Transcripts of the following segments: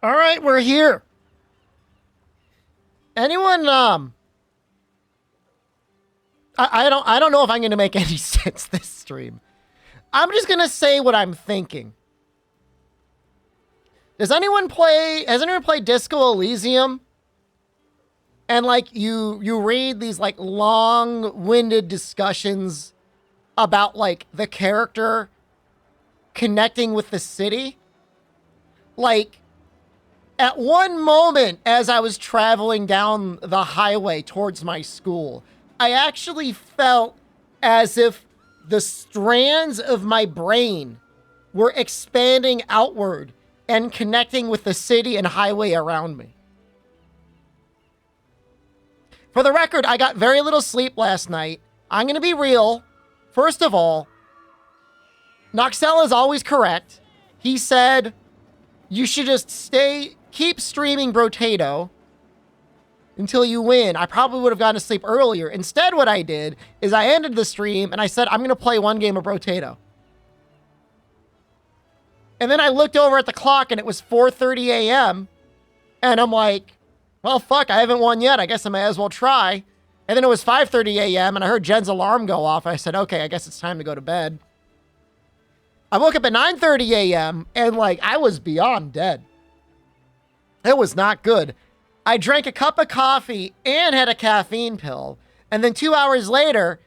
All right, we're here. Anyone, I don't know if I'm going to make any sense this stream. I'm just going to say what I'm thinking. Has anyone played Disco Elysium? And like you read these like long-winded discussions about like the character connecting with the city. Like at one moment as I was traveling down the highway towards my school, I actually felt as if the strands of my brain were expanding outward and connecting with the city and highway around me. For the record, I got very little sleep last night. I'm going to be real. First of all, Noxella is always correct. He said you should just keep streaming Brotato until you win. I probably would have gone to sleep earlier. Instead, what I did is I ended the stream and I said, I'm going to play one game of Brotato. And then I looked over at the clock and it was 4:30 a.m. And I'm like, well, fuck, I haven't won yet. I guess I may as well try. And then it was 5:30 a.m. and I heard Jen's alarm go off. I said, okay, I guess it's time to go to bed. I woke up at 9:30 a.m. and like I was beyond dead. It was not good. I drank a cup of coffee and had a caffeine pill. And then 2 hours later,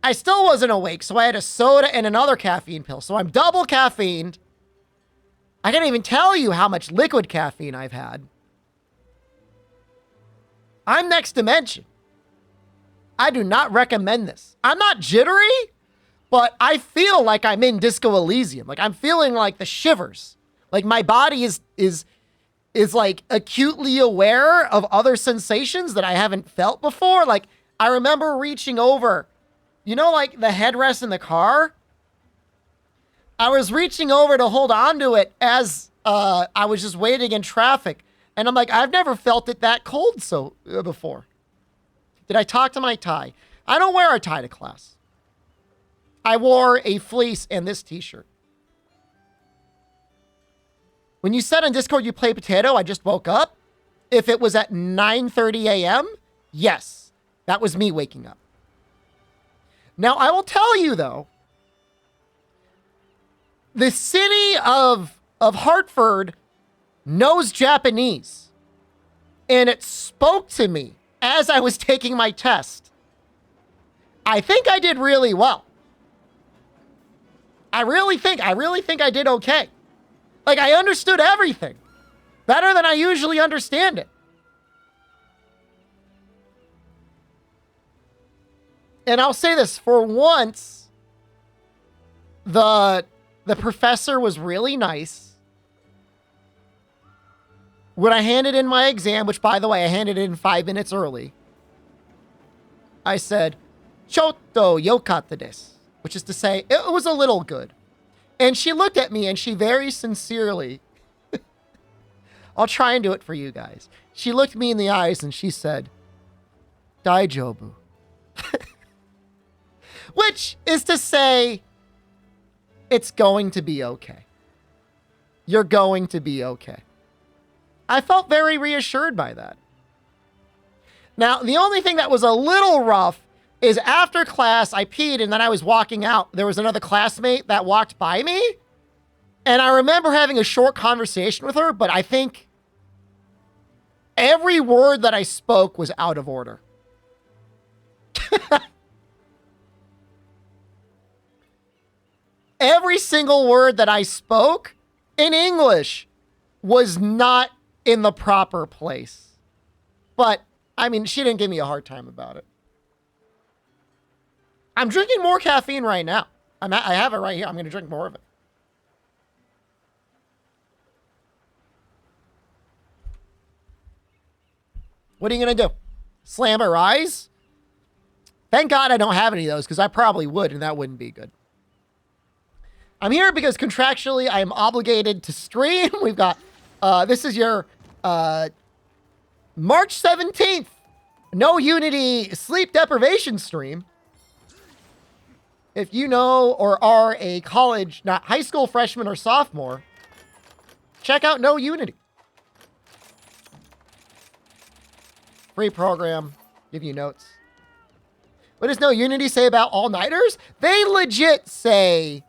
I still wasn't awake. So I had a soda and another caffeine pill. So I'm double caffeined. I can't even tell you how much liquid caffeine I've had. I'm next dimension. I do not recommend this. I'm not jittery, but I feel like I'm in Disco Elysium. Like I'm feeling like the shivers. Like my body is like acutely aware of other sensations that I haven't felt before. Like I remember reaching over, you know, like the headrest in the car. I was reaching over to hold on to it as I was just waiting in traffic. And I'm like, I've never felt it that cold before. Did I talk to my tie? I don't wear a tie to class. I wore a fleece and this t-shirt. When you said on Discord you play Potato, I just woke up. If it was at 9:30 a.m., yes, that was me waking up. Now, I will tell you, though, the city of Hartford knows Japanese. And it spoke to me as I was taking my test. I think I did really well. I really think I did okay. Like, I understood everything better than I usually understand it. And I'll say this, for once, the professor was really nice. When I handed in my exam, which, by the way, I handed in 5 minutes early, I said, "Chotto yokatta desu," which is to say, it was a little good. And she looked at me and she very sincerely, I'll try and do it for you guys. She looked me in the eyes and she said, "Daijobu." Which is to say, it's going to be okay. You're going to be okay. I felt very reassured by that. Now, the only thing that was a little rough is after class, I peed and then I was walking out. There was another classmate that walked by me. And I remember having a short conversation with her, but I think every word that I spoke was out of order. Every single word that I spoke in English was not in the proper place. But, I mean, she didn't give me a hard time about it. I'm drinking more caffeine right now. I have it right here. I'm going to drink more of it. What are you going to do? Slam her eyes? Thank God I don't have any of those, because I probably would, and that wouldn't be good. I'm here because contractually I am obligated to stream. We've got, this is your March 17th No Unity sleep deprivation stream. If you know or are a college, not high school freshman or sophomore, check out No Unity. Free program. Give you notes. What does No Unity say about all-nighters? They legit say,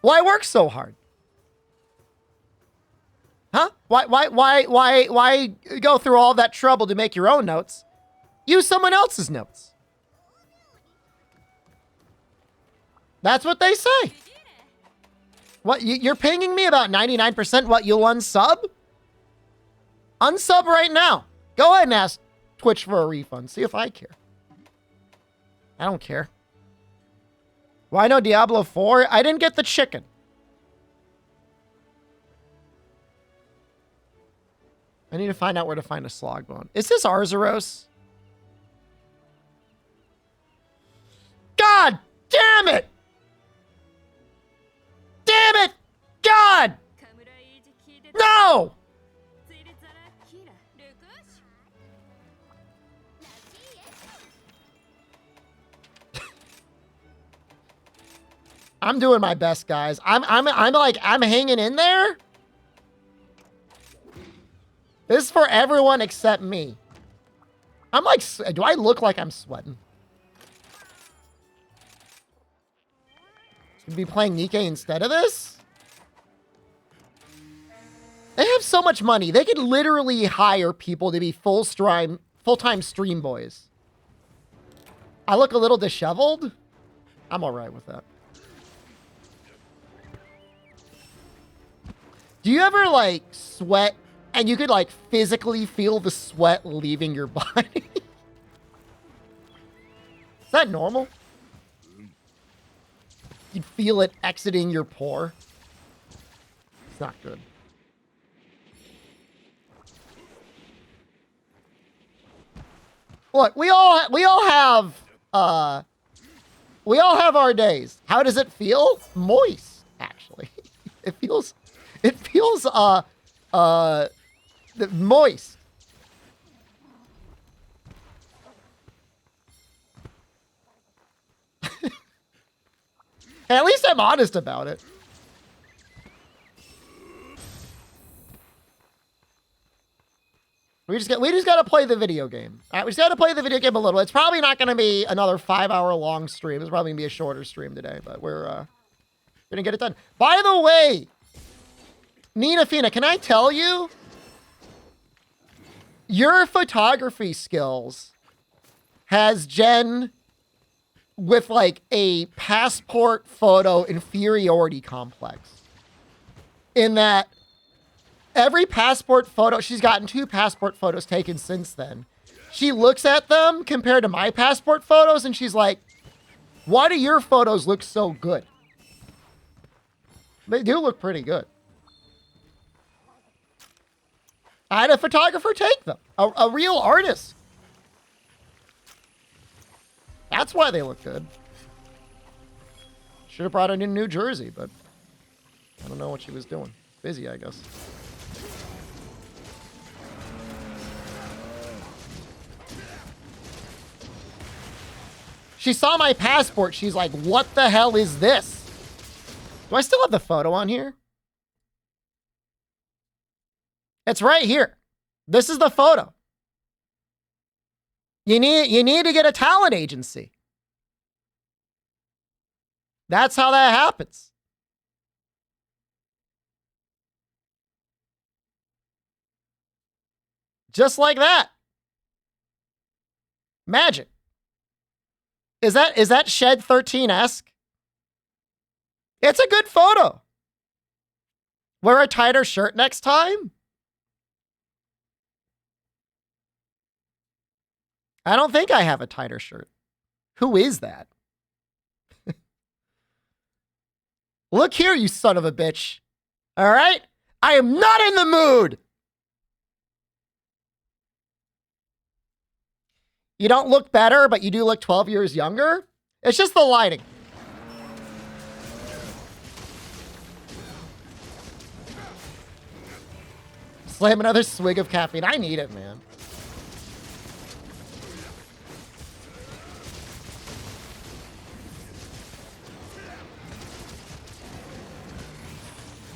why work so hard? Huh? Why go through all that trouble to make your own notes? Use someone else's notes. That's what they say. What, you're pinging me about 99% what you'll unsub? Unsub right now. Go ahead and ask Twitch for a refund. See if I care. I don't care. Why no Diablo 4? I didn't get the chicken. I need to find out where to find a slog bone. Is this Arzuros? God damn it! Damn it! God! No! I'm doing my best, guys. I'm hanging in there. This is for everyone except me. I'm like, do I look like I'm sweating? Should we be playing Nikkei instead of this? They have so much money. They could literally hire people to be full-time stream boys. I look a little disheveled. I'm all right with that. Do you ever, like, sweat and you could, like, physically feel the sweat leaving your body? Is that normal? You'd feel it exiting your pore. It's not good. Look, we all have our days. How does it feel? Moist, actually. It feels moist. At least I'm honest about it. We just got to play the video game. All right, we just got to play the video game a little. It's probably not going to be another 5-hour long stream. It's probably going to be a shorter stream today, but we're going to get it done. By the way, Nina Fina, can I tell you? Your photography skills has Jen with like a passport photo inferiority complex. In that every passport photo, she's gotten 2 passport photos taken since then. She looks at them compared to my passport photos and she's like, why do your photos look so good? They do look pretty good. I had a photographer take them. A real artist. That's why they look good. Should have brought it in New Jersey, but I don't know what she was doing. Busy, I guess. She saw my passport. She's like, what the hell is this? Do I still have the photo on here? It's right here. This is the photo. You need to get a talent agency. That's how that happens. Just like that. Magic. Is that Shed 13-esque? It's a good photo. Wear a tighter shirt next time. I don't think I have a tighter shirt. Who is that? Look here, you son of a bitch. All right? I am not in the mood. You don't look better, but you do look 12 years younger. It's just the lighting. Slam another swig of caffeine. I need it, man.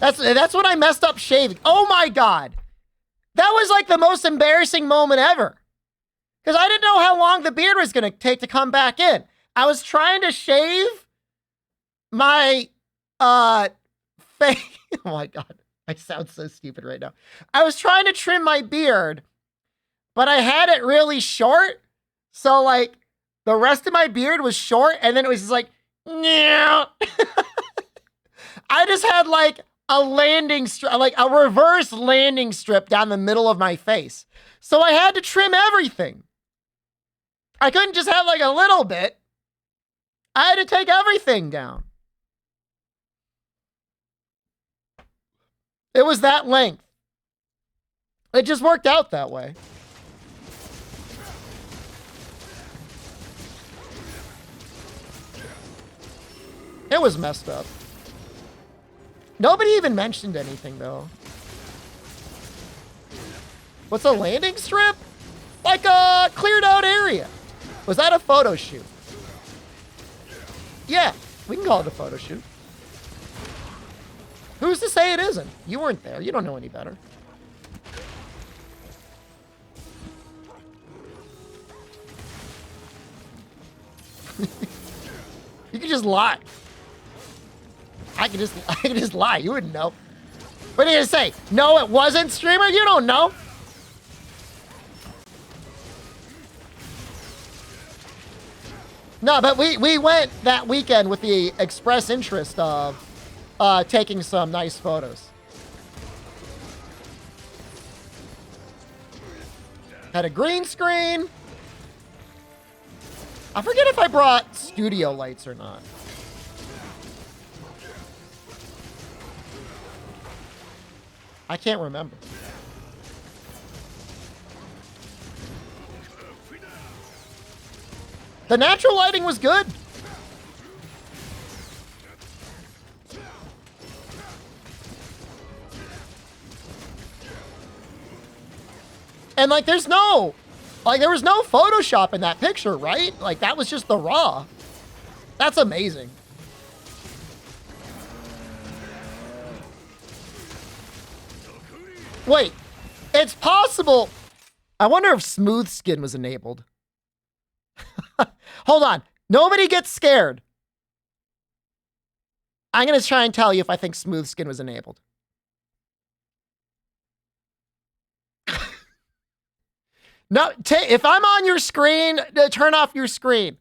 That's when I messed up shaving. Oh my God. That was like the most embarrassing moment ever. Because I didn't know how long the beard was going to take to come back in. I was trying to shave my face. Oh my God. I sound so stupid right now. I was trying to trim my beard, but I had it really short. So like the rest of my beard was short, and then it was just like, yeah. I just had like a landing strip, like a reverse landing strip down the middle of my face. So I had to trim everything. I couldn't just have like a little bit. I had to take everything down. It was that length. It just worked out that way. It was messed up. Nobody even mentioned anything, though. What's a landing strip? Like a cleared out area. Was that a photo shoot? Yeah, we can call it a photo shoot. Who's to say it isn't? You weren't there. You don't know any better. You can just lie. I can just lie. You wouldn't know. What are you gonna say? No, it wasn't, streamer? You don't know. No, but we went that weekend with the express interest of taking some nice photos. Had a green screen. I forget if I brought studio lights or not. I can't remember. The natural lighting was good. And like, there was no Photoshop in that picture, right? Like, that was just the raw. That's amazing. Wait, it's possible. I wonder if smooth skin was enabled. Hold on. Nobody gets scared. I'm going to try and tell you if I think smooth skin was enabled. No, if I'm on your screen, turn off your screen.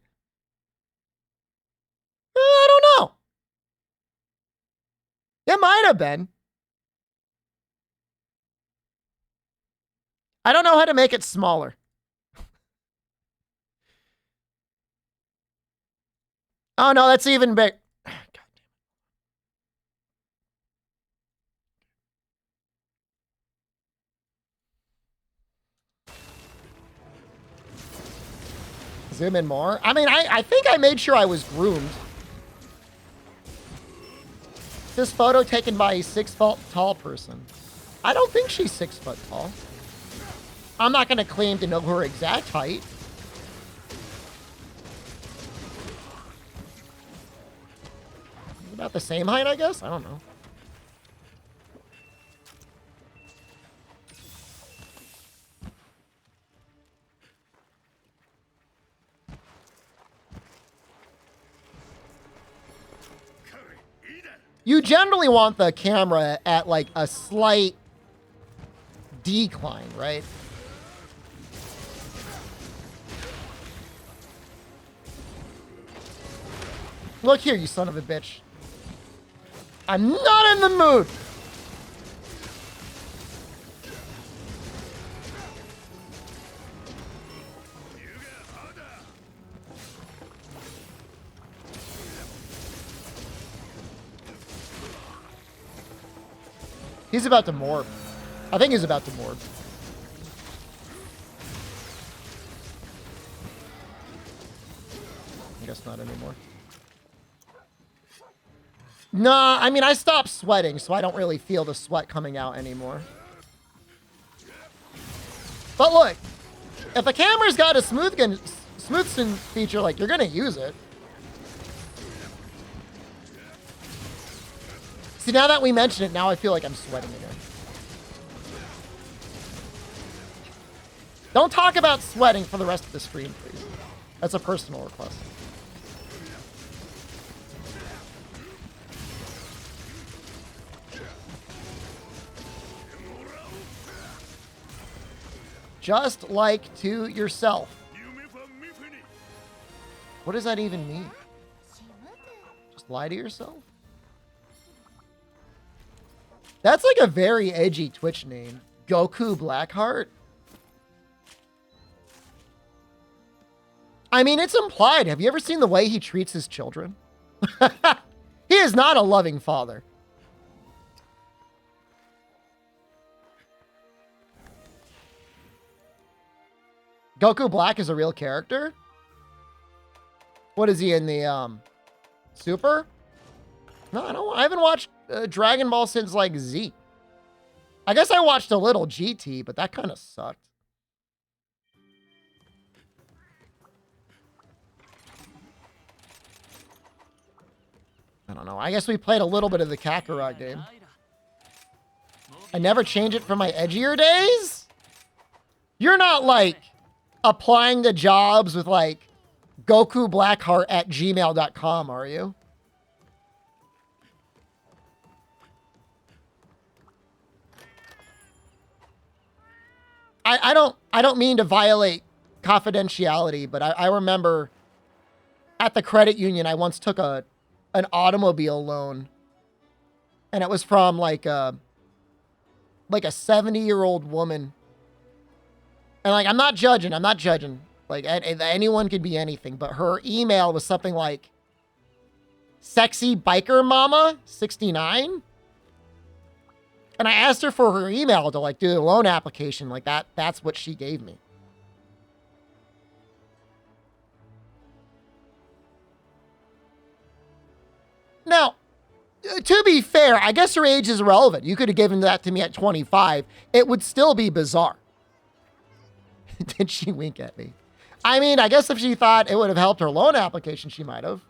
I don't know. It might have been. I don't know how to make it smaller. Oh, no, that's even big. God damn it. Zoom in more. I mean, I think I made sure I was groomed. This photo taken by a 6 foot tall person. I don't think she's 6 foot tall. I'm not going to claim to know her exact height. About the same height, I guess? I don't know. You generally want the camera at like a slight decline, right? Look here, you son of a bitch. I'm not in the mood. He's about to morph. I think he's about to morph. I guess not anymore. Nah, I mean, I stopped sweating, so I don't really feel the sweat coming out anymore. But look, if a camera's got a smooth skin feature, like, you're gonna use it. See, now that we mention it, now I feel like I'm sweating again. Don't talk about sweating for the rest of the stream, please. That's a personal request. Just like to yourself. What does that even mean? Just lie to yourself? That's like a very edgy Twitch name. Goku Blackheart. I mean, it's implied. Have you ever seen the way he treats his children? He is not a loving father. Goku Black is a real character? What is he in the, Super? No, I haven't watched Dragon Ball since, like, Z. I guess I watched a little GT, but that kind of sucked. I don't know. I guess we played a little bit of the Kakarot game. I never change it from my edgier days? You're not, like, applying to jobs with, like, Goku Blackheart at gmail.com, are you? I don't mean to violate confidentiality, but I remember at the credit union, I once took an automobile loan, and it was from like a 70-year-old woman. And like, I'm not judging. Like, anyone could be anything, but her email was something like sexy biker mama 69. And I asked her for her email to like do the loan application. Like that's what she gave me. Now, to be fair, I guess her age is irrelevant. You could have given that to me at 25. It would still be bizarre. Did she wink at me? I mean, I guess if she thought it would have helped her loan application, she might have.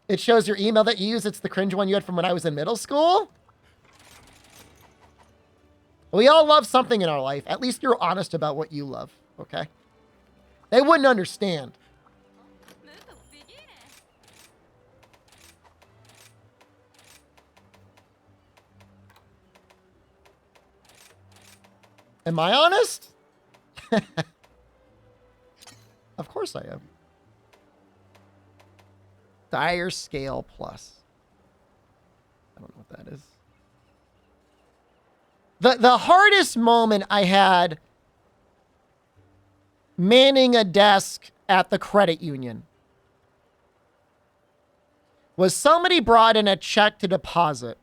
It shows your email that you use. It's the cringe one you had from when I was in middle school. We all love something in our life. At least you're honest about what you love, okay? They wouldn't understand. Am I honest? Of course I am. Dire Scale Plus. I don't know what that is. The hardest moment I had manning a desk at the credit union was somebody brought in a check to deposit.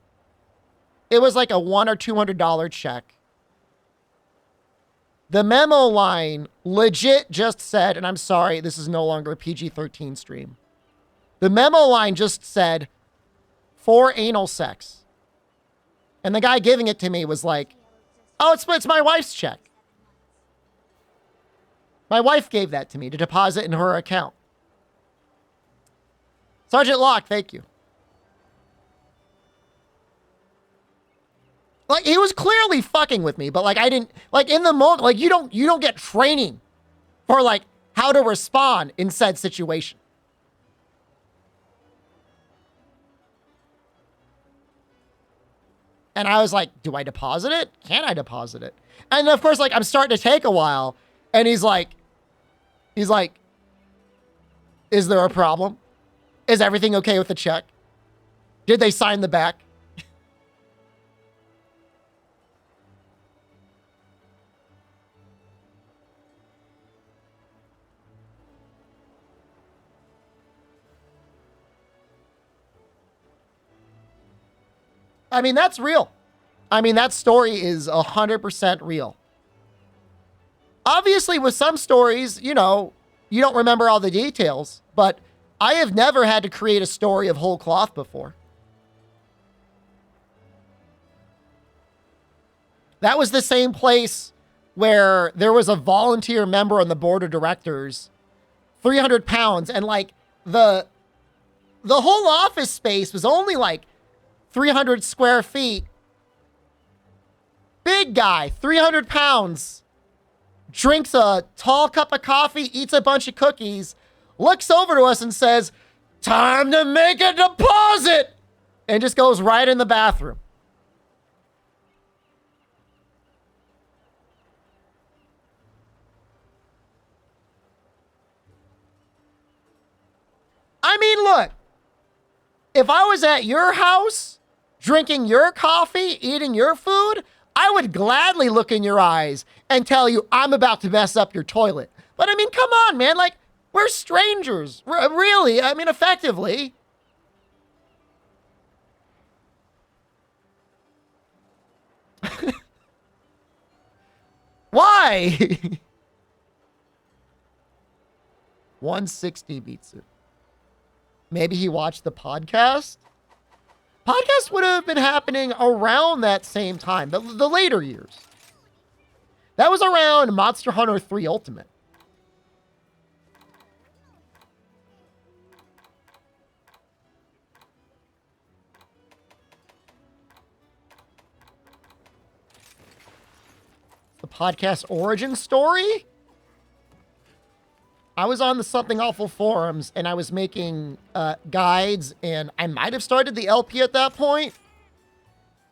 It was like a $100 or $200 check. The memo line legit just said, and I'm sorry, this is no longer a PG-13 stream. The memo line just said, for anal sex. And the guy giving it to me was like, oh, it's my wife's check. My wife gave that to me to deposit in her account. Sergeant Locke, thank you. Like, he was clearly fucking with me, but like, I didn't, like, in the moment, like, you don't get training for like how to respond in said situation. And I was like, do I deposit it? Can I deposit it? And of course, like, I'm starting to take a while. And he's like, is there a problem? Is everything okay with the check? Did they sign the back? I mean, that's real. I mean, that story is 100% real. Obviously, with some stories, you know, you don't remember all the details, but I have never had to create a story of whole cloth before. That was the same place where there was a volunteer member on the board of directors, 300 pounds, and like the whole office space was only like 300 square feet. Big guy, 300 pounds, drinks a tall cup of coffee, eats a bunch of cookies, looks over to us and says, "Time to make a deposit," and just goes right in the bathroom. I mean, look, if I was at your house, drinking your coffee, eating your food, I would gladly look in your eyes and tell you I'm about to mess up your toilet. But I mean, come on, man. Like, we're strangers. Really, I mean, effectively. Why? 160 beats it. Maybe he watched the podcast? Podcast would have been happening around that same time, the later years. That was around Monster Hunter 3 Ultimate. The podcast origin story? I was on the Something Awful forums, and I was making guides, and I might have started the LP at that point.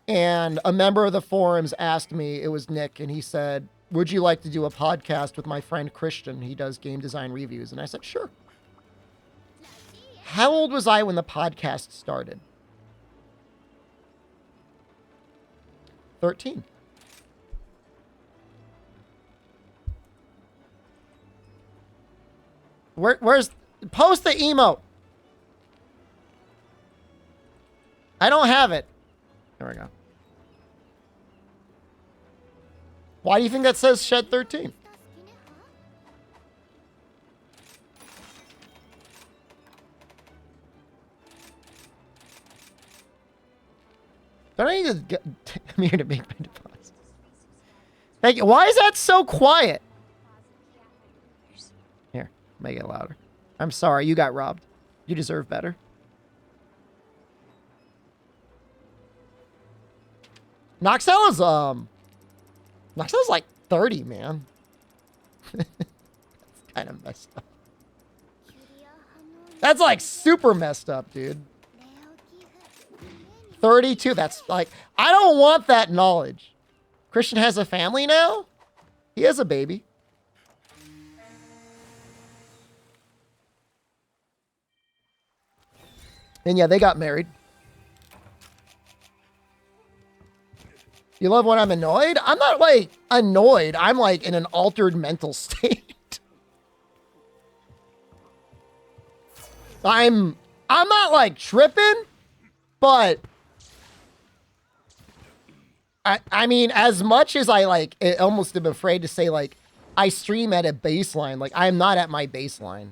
And a member of the forums asked me, it was Nick, and he said, "Would you like to do a podcast with my friend Christian? He does game design reviews." And I said, "Sure." How old was I when the podcast started? 13. Where's... Post the emote. I don't have it. There we go. Why do you think that says Shed 13? Don't I need to get... I'm here to make my deposit. Thank you. Why is that so quiet? Here, make it louder. I'm sorry, you got robbed. You deserve better. Noxella's like 30, man. That's kind of messed up. That's like super messed up, dude. 32, that's like, I don't want that knowledge. Christian has a family now? He has a baby. And yeah, they got married. You love when I'm annoyed? I'm not like annoyed. I'm like in an altered mental state. I'm not like tripping, but I mean, as much as I like, almost am afraid to say like, I stream at a baseline. Like, I'm not at my baseline.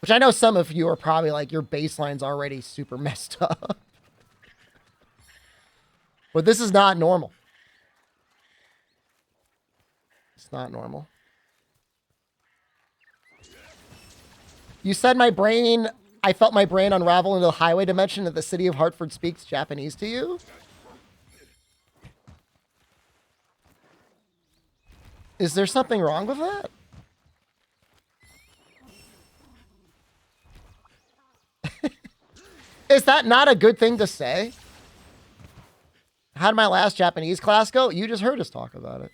Which I know some of you are probably like, your baseline's already super messed up. But this is not normal. It's not normal. You said my brain, I felt my brain unravel into the highway dimension that the city of Hartford speaks Japanese to you? Is there something wrong with that? Is that not a good thing to say? How did my last Japanese class go? You just heard us talk about it.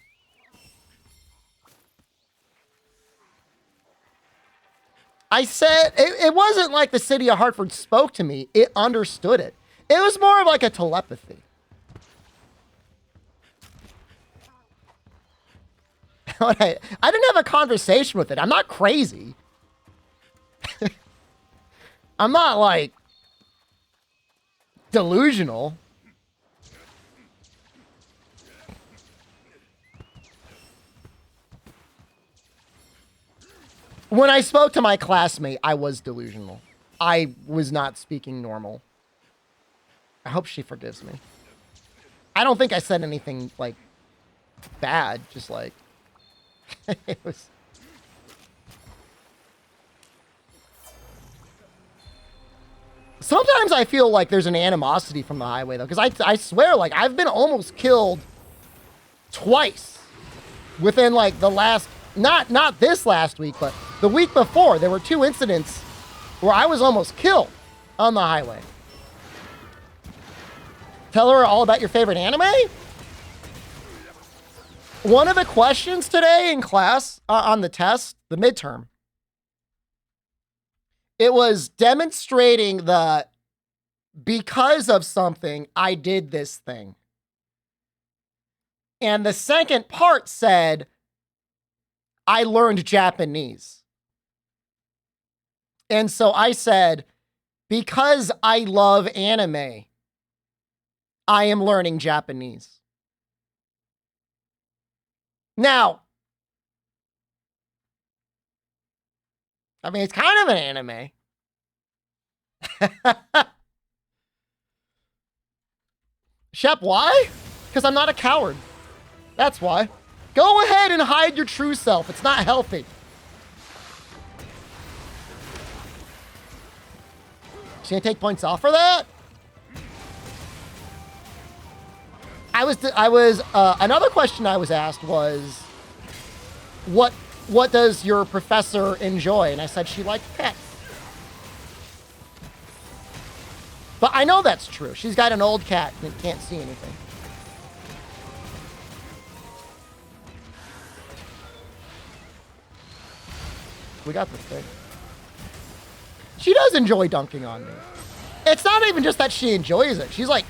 I said, it wasn't like the city of Hartford spoke to me. It understood it. It was more of like a telepathy. I didn't have a conversation with it. I'm not crazy. I'm not like delusional. When I spoke to my classmate, I was delusional. I was not speaking normal. I hope she forgives me. I don't think I said anything like bad, just like it was. Sometimes I feel like there's an animosity from the highway though, because I swear, like, I've been almost killed twice within like the last, not this last week, but the week before, there were 2 incidents where I was almost killed on the highway. Tell her all about your favorite anime? One of the questions today in class on the test, the midterm, it was demonstrating the because of something, I did this thing. And the second part said, I learned Japanese. And so I said, because I love anime, I am learning Japanese. Now, I mean, it's kind of an anime. Shep, why? Because I'm not a coward. That's why. Go ahead and hide your true self. It's not healthy. She's gonna take points off for that? Another question I was asked was, what does your professor enjoy? And I said she liked pets. But I know that's true. She's got an old cat and can't see anything. We got this thing. She does enjoy dunking on me. It's not even just that she enjoys it. She's like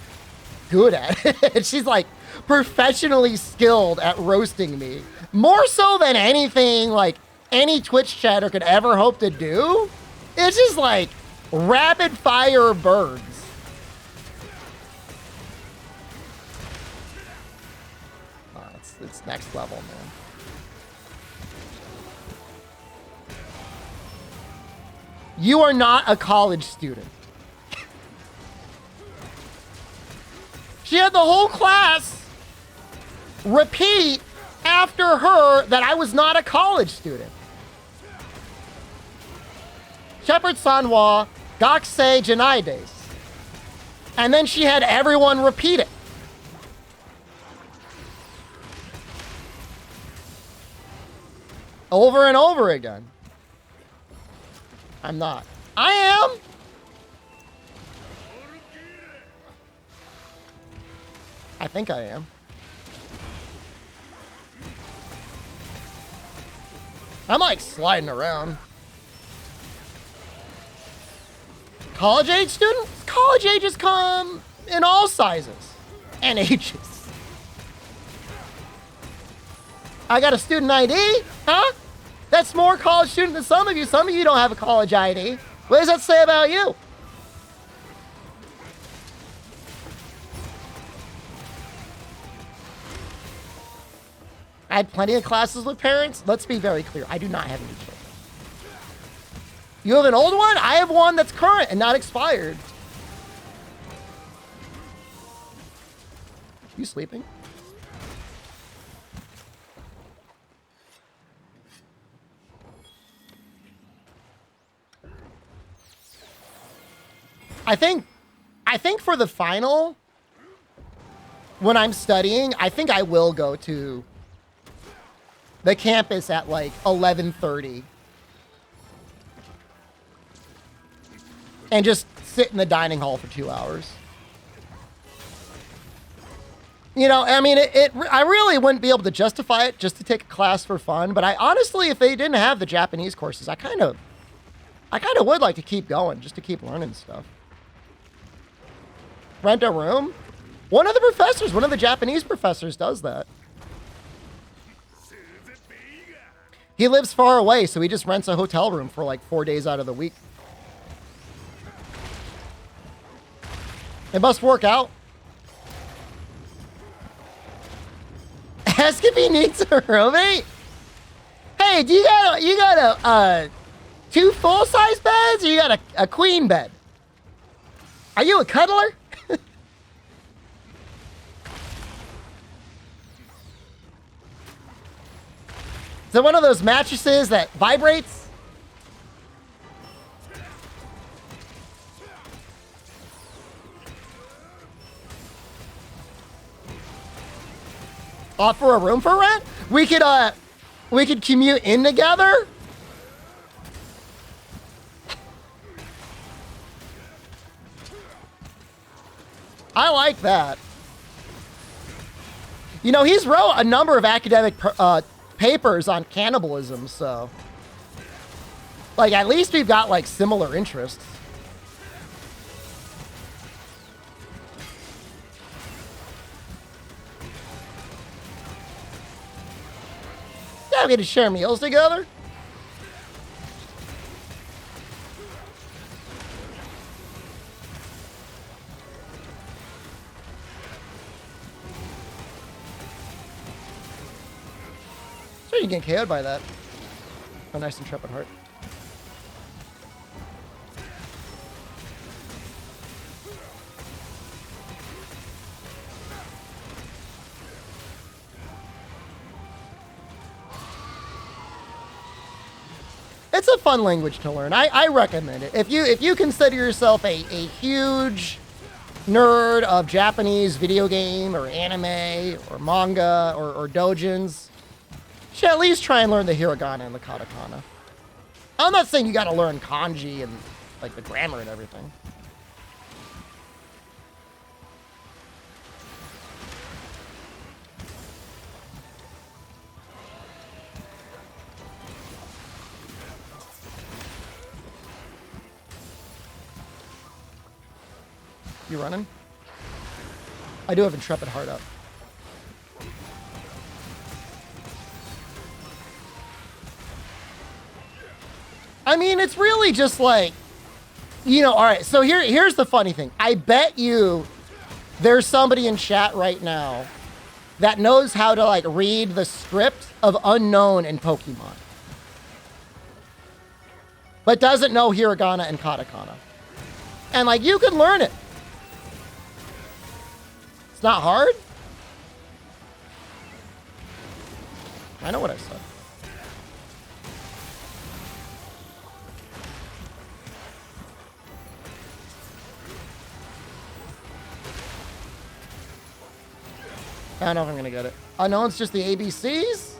good at it. She's like professionally skilled at roasting me. More so than anything like any Twitch chatter could ever hope to do. It's just like rapid fire birds. Oh, it's next level, man. You are not a college student. She had the whole class repeat after her that I was not a college student. Shepard Sanwa, Gakusei Janaides. And then she had everyone repeat it. Over and over again. I'm not. I am. I think I am. I'm like sliding around. College age student? College ages come in all sizes and ages. I got a student ID, huh? That's more college student than some of you. Some of you don't have a college ID. What does that say about you? I had plenty of classes with parents. Let's be very clear. I do not have any children. You have an old one? I have one that's current and not expired. You sleeping? I think for the final, when I'm studying, I think I will go to the campus at like 11:30 and just sit in the dining hall for 2 hours. You know, I mean, I really wouldn't be able to justify it just to take a class for fun, but I honestly, if they didn't have the Japanese courses, I kind of would like to keep going, just to keep learning stuff. Rent a room? One of the Japanese professors does that. He lives far away, so he just rents a hotel room for like 4 days out of the week. It must work out. Ask if he needs a roommate. Hey, do you got 2 full-size beds, or you got a queen bed? Are you a cuddler? Is it one of those mattresses that vibrates? Offer a room for rent? We could commute in together? I like that. You know, he's wrote a number of academic papers on cannibalism, so... Like, at least we've got, like, similar interests. Yeah, we get to share meals together. Sure, you get KO'd by that. Oh, nice intrepid heart. It's a fun language to learn. I recommend it. If you consider yourself a huge nerd of Japanese video game or anime or manga or doujins, you should at least try and learn the hiragana and the katakana. I'm not saying you gotta learn kanji and like the grammar and everything. You running? I do have intrepid heart up. I mean, it's really just like, you know, all right, so here's the funny thing. I bet you there's somebody in chat right now that knows how to like read the script of Unknown in Pokemon, but doesn't know hiragana and katakana. And like, you can learn it. It's not hard. I know what I said. I don't know if I'm gonna get it. Unknown's just the ABCs?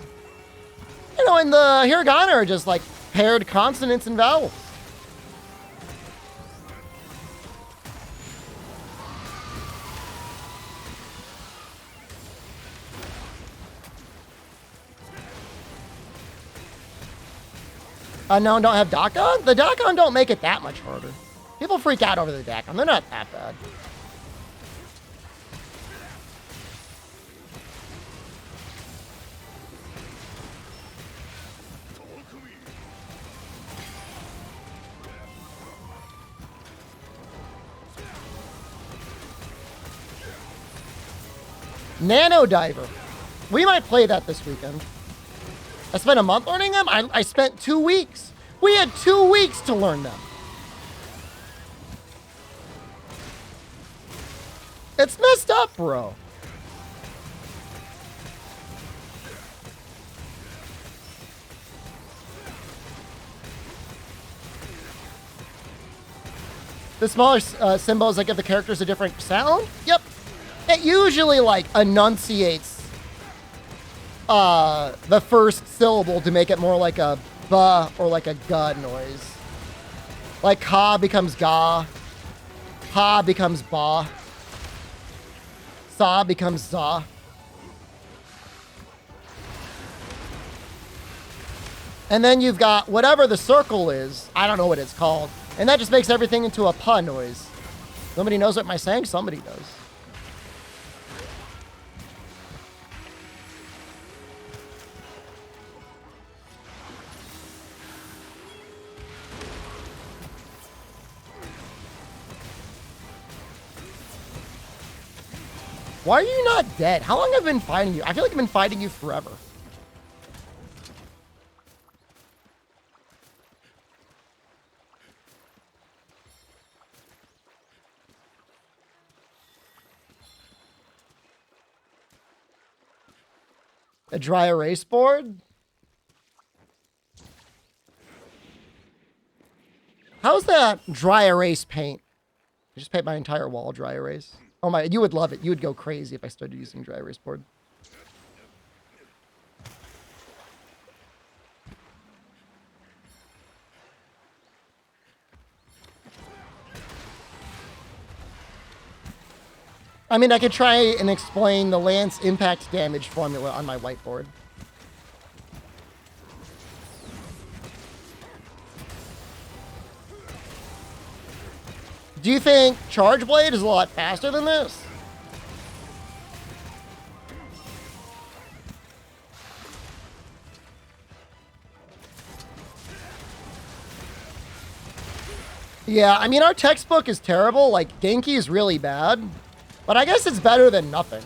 You know, and the hiragana are just like paired consonants and vowels. Unknown don't have Dakon? The Dakon don't make it that much harder. People freak out over the Dakon. They're not that bad. Nano Diver. We might play that this weekend. I spent a month learning them. I spent 2 weeks. We had 2 weeks to learn them. It's messed up, bro. The smaller symbols that give the characters a different sound? Yep. It usually like enunciates the first syllable to make it more like a ba or like a ga noise. Like ka becomes ga, ha becomes ba, sa becomes za. And then you've got whatever the circle is, I don't know what it's called, and that just makes everything into a pa noise. Nobody knows what am I saying? Somebody does. Why are you not dead? How long have I been fighting you? I feel like I've been fighting you forever. A dry erase board? How's that dry erase paint? I just paint my entire wall dry erase. Oh my, you would love it. You would go crazy if I started using dry erase board. I mean, I could try and explain the Lance impact damage formula on my whiteboard. Do you think Charge Blade is a lot faster than this? Yeah, I mean, our textbook is terrible. Like, Genki is really bad. But I guess it's better than nothing.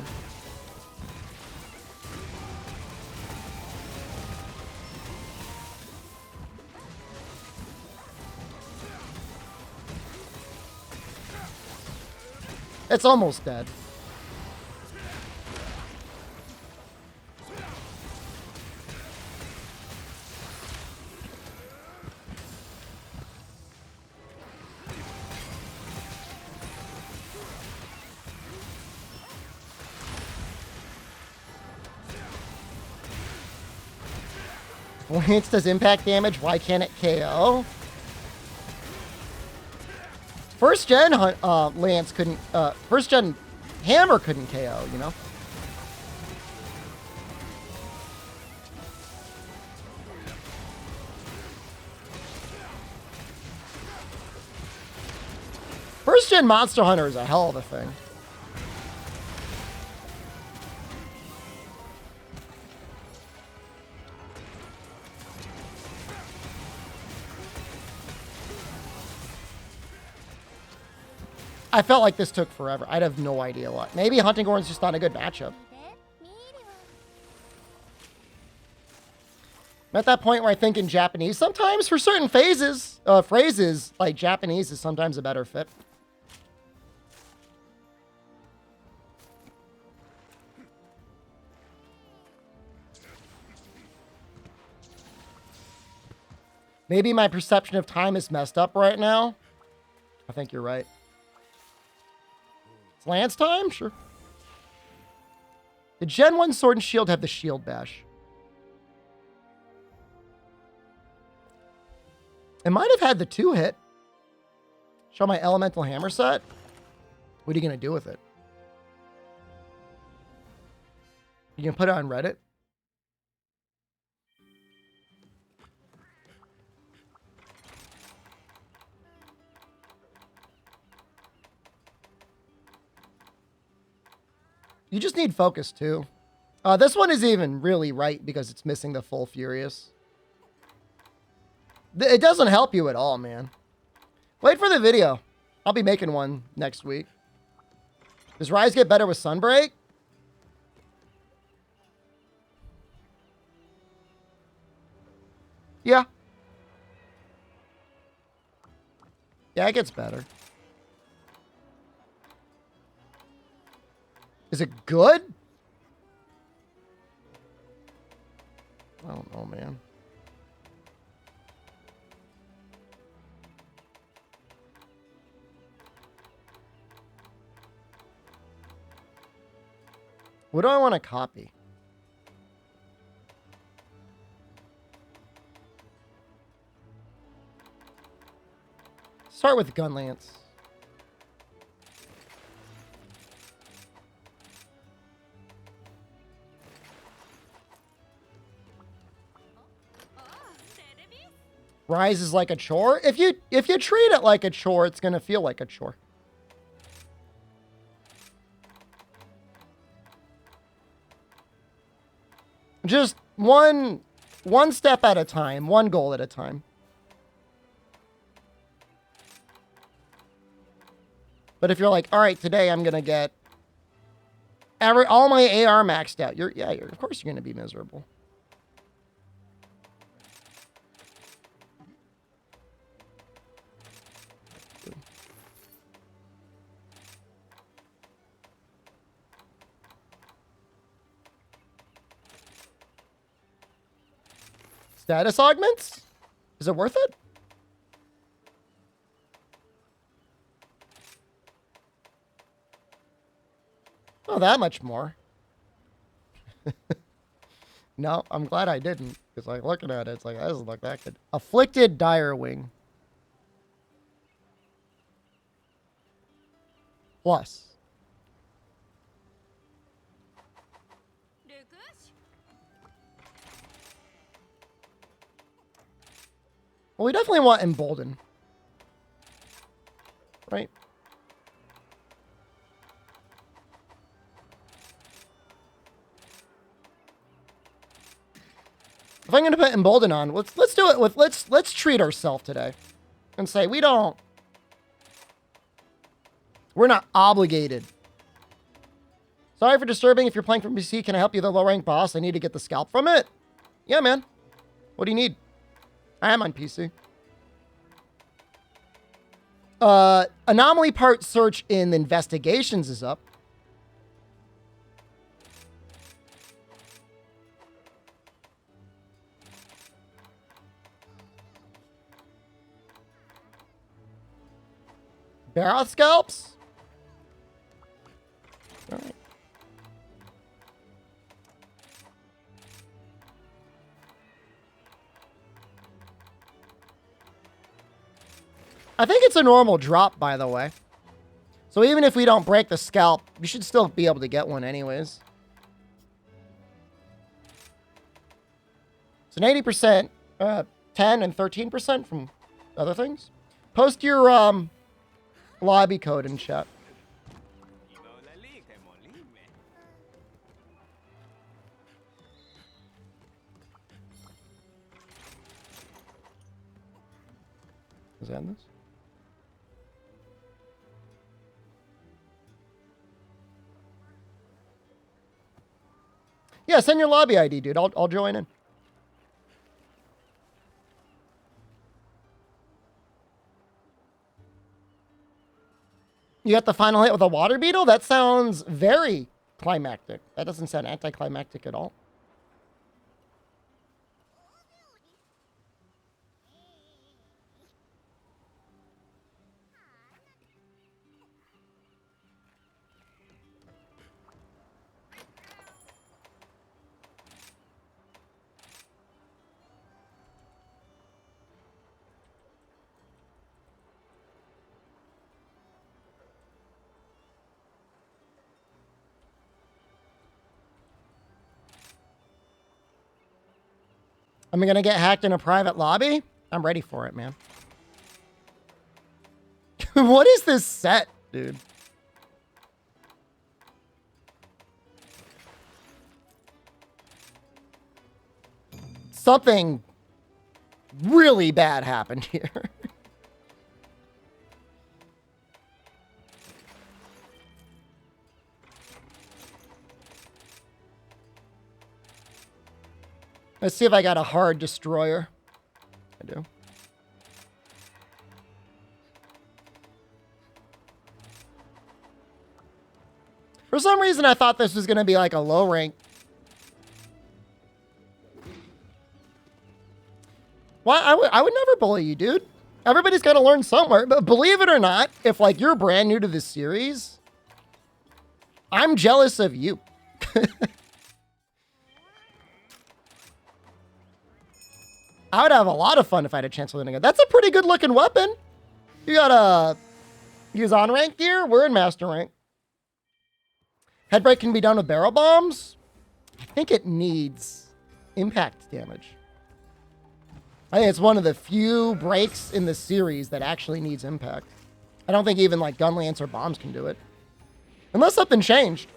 It's almost dead. Lance does impact damage. Why can't it KO? First gen Lance couldn't. First gen Hammer couldn't KO. You know. First gen Monster Hunter is a hell of a thing. I felt like this took forever. I'd have no idea what. Maybe Hunting Horn's just not a good matchup. I'm at that point where I think in Japanese, sometimes for certain phrases, like Japanese is sometimes a better fit. Maybe my perception of time is messed up right now. I think you're right. It's Lance time? Sure. Did Gen 1 Sword and Shield have the shield bash? It might have had the 2-hit. Show my elemental hammer set. What are you going to do with it? You can put it on Reddit? You just need focus, too. This one is even really right because it's missing the full Furious. It doesn't help you at all, man. Wait for the video. I'll be making one next week. Does Rise get better with Sunbreak? Yeah. Yeah, it gets better. Is it good? I don't know, man. What do I want to copy? Start with Gun Lance. Rise is like a chore. If you treat it like a chore, it's gonna feel like a chore. Just one step at a time, one goal at a time. But if you're like, all right, today I'm gonna get all my AR maxed out, of course you're gonna be miserable. Status augments? Is it worth it? Oh, that much more. No, I'm glad I didn't. Because like looking at it, it's like, that doesn't look that good. Afflicted Direwing. Plus. Well, we definitely want embolden. Right? If I'm gonna put embolden on, let's do it with let's treat ourselves today. And say we're not obligated. Sorry for disturbing. If you're playing from PC, can I help you with a low rank boss? I need to get the scalp from it. Yeah, man. What do you need? I am on PC. Anomaly part search in investigations is up. Barroth scalps? All right. I think it's a normal drop, by the way. So even if we don't break the scalp, we should still be able to get one anyways. It's an 80%, 10 and 13% from other things. Post your lobby code in chat. Is that in this? Yeah, send your lobby ID, dude. I'll join in. You got the final hit with a water beetle? That sounds very climactic. That doesn't sound anticlimactic at all. Am I going to get hacked in a private lobby? I'm ready for it, man. What is this set, dude? Something really bad happened here. Let's see if I got a hard destroyer. I do. For some reason, I thought this was going to be like a low rank. Well, I would never bully you, dude. Everybody's got to learn somewhere. But believe it or not, if like you're brand new to this series, I'm jealous of you. I would have a lot of fun if I had a chance to learn it. That's a pretty good looking weapon. You gotta use on rank gear. We're in master rank. Headbreak can be done with barrel bombs. I think it needs impact damage. I think it's one of the few breaks in the series that actually needs impact. I don't think even like gun lance or bombs can do it. Unless something changed.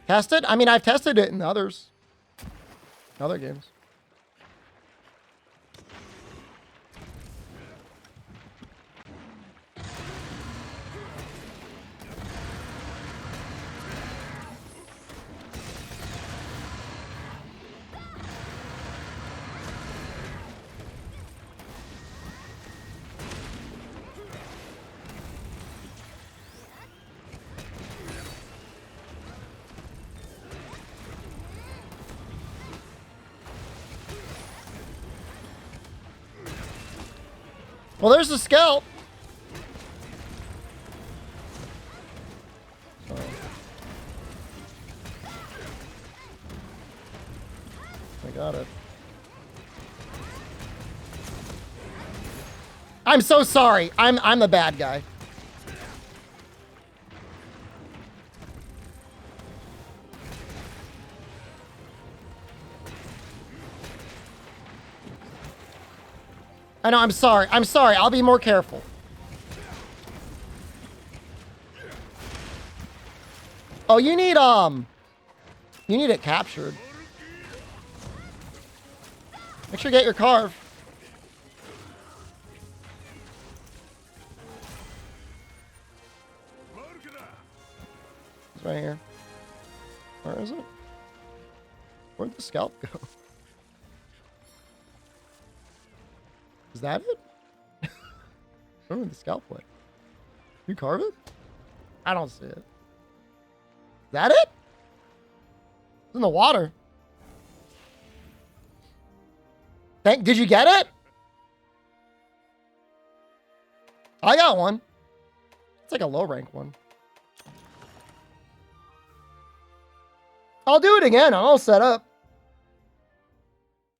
Tested? I mean, I've tested it in other games. Well, there's the scalp. I got it. I'm so sorry. I'm the bad guy. I know, I'm sorry. I'm sorry. I'll be more careful. Oh, you need it captured. Make sure you get your carve. It's right here. Where is it? Where'd the scalp go? Is that it? Where did the scalp went? You carve it? I don't see it. Is that it? It's in the water. Did you get it? I got one. It's like a low rank one. I'll do it again. I'm all set up.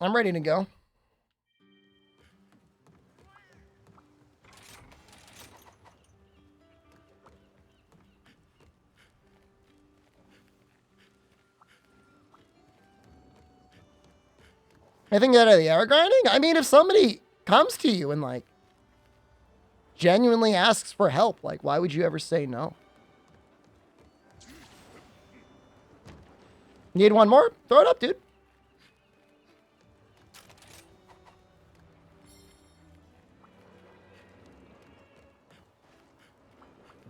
I'm ready to go. Anything out of the air grinding? I mean, if somebody comes to you and like genuinely asks for help, like why would you ever say no? Need one more? Throw it up, dude.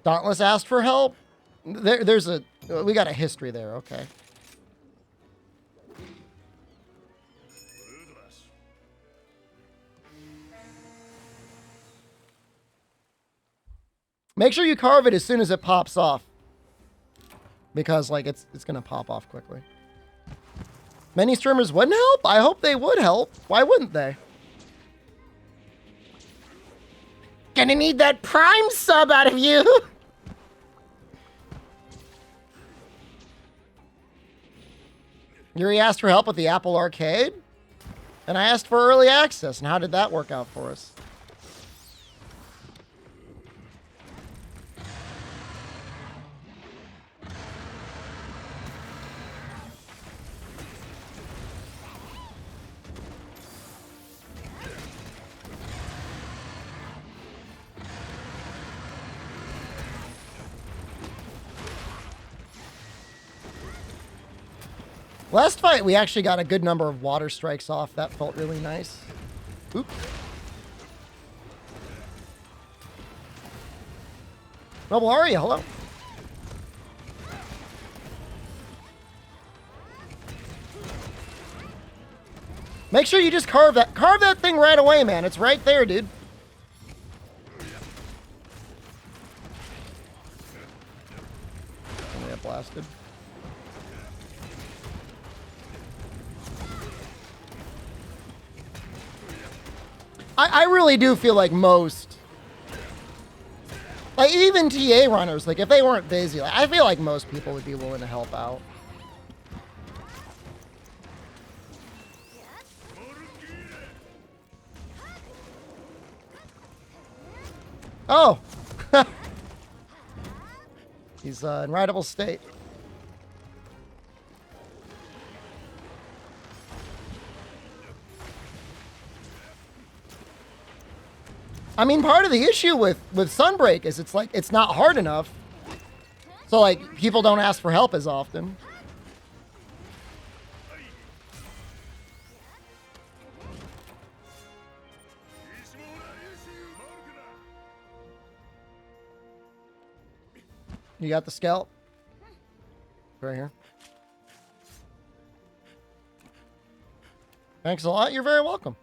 Dauntless asked for help. We got a history there. Okay. Make sure you carve it as soon as it pops off. Because, like, it's going to pop off quickly. Many streamers wouldn't help? I hope they would help. Why wouldn't they? Gonna need that Prime sub out of you. Yuri asked for help with the Apple Arcade. And I asked for early access. And how did that work out for us? Last fight, we actually got a good number of water strikes off. That felt really nice. Oop. Rebel Aria, hello. Make sure you just carve that thing right away, man. It's right there, dude. Only got blasted. I really do feel like most, like even TA runners, like if they weren't busy, like, I feel like most people would be willing to help out. Oh, he's in rideable state. I mean, part of the issue with Sunbreak is it's like, it's not hard enough. So, like, people don't ask for help as often. You got the scalp? Right here. Thanks a lot. You're very welcome.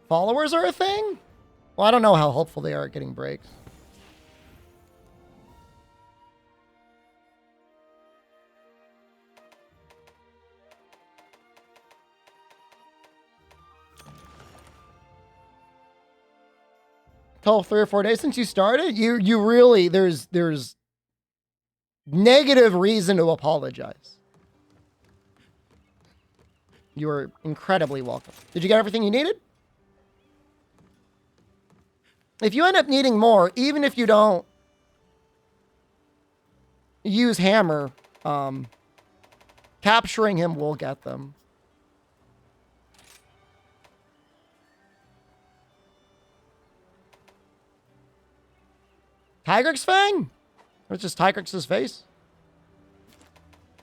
Followers are a thing? Well, I don't know how helpful they are at getting breaks. Total 3 or 4 days since you started? You really, there's negative reason to apologize. You are incredibly welcome. Did you get everything you needed? If you end up needing more, even if you don't use hammer, capturing him will get them. Tigrex Fang? Or it's just Tigrex's face?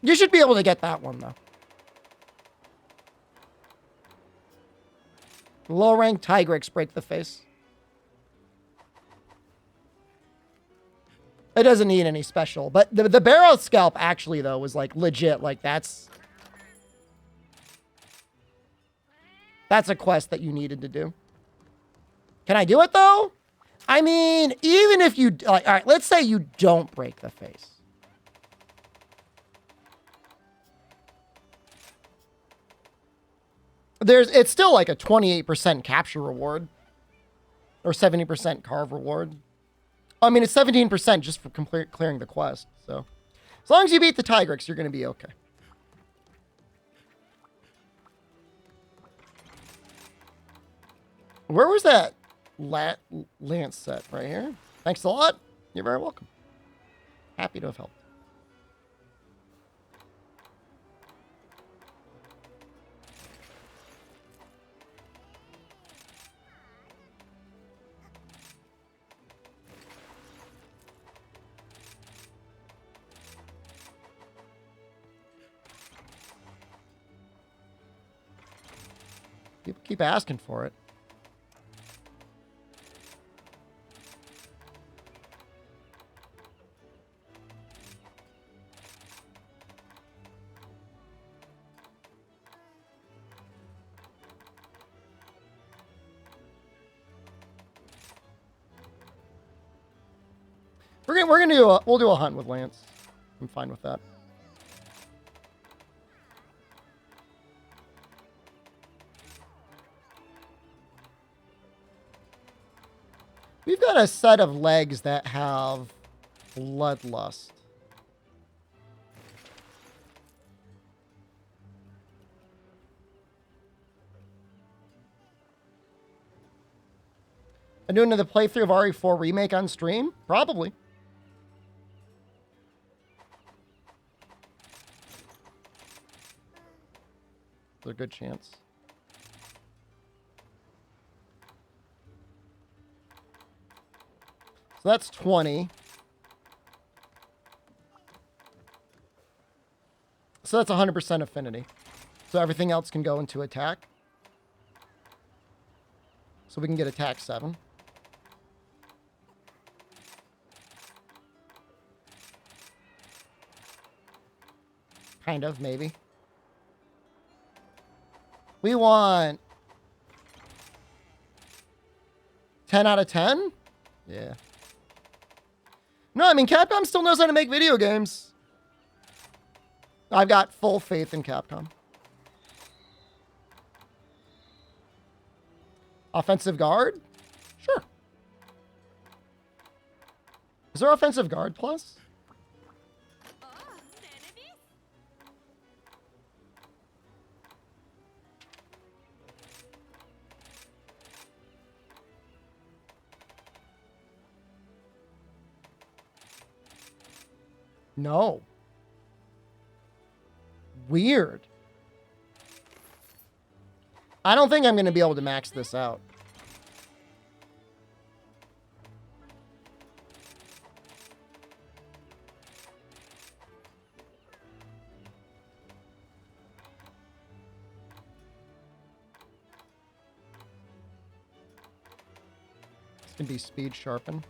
You should be able to get that one, though. Low rank Tigrex break the face. It doesn't need any special. But the Barrow Scalp, actually, though, was, like, legit. Like, that's a quest that you needed to do. Can I do it, though? I mean, even if you... Like, all right, let's say you don't break the face. It's still like a 28% capture reward. Or 70% carve reward. I mean, it's 17% just for clearing the quest. So, as long as you beat the Tigrex, you're going to be okay. Where was that lance set? Right here? Thanks a lot. You're very welcome. Happy to have helped. People keep asking for it. We'll do a hunt with Lance. I'm fine with that. We've got a set of legs that have bloodlust. I'm doing another playthrough of RE4 Remake on stream? Probably. There's a good chance. So that's 20. So that's 100% affinity. So everything else can go into attack. So we can get attack 7. Kind of, maybe. We want 10 out of 10? Yeah. No, I mean, Capcom still knows how to make video games. I've got full faith in Capcom. Offensive guard? Sure. Is there offensive guard plus? No. Weird. I don't think I'm going to be able to max this out. This can be speed sharpen.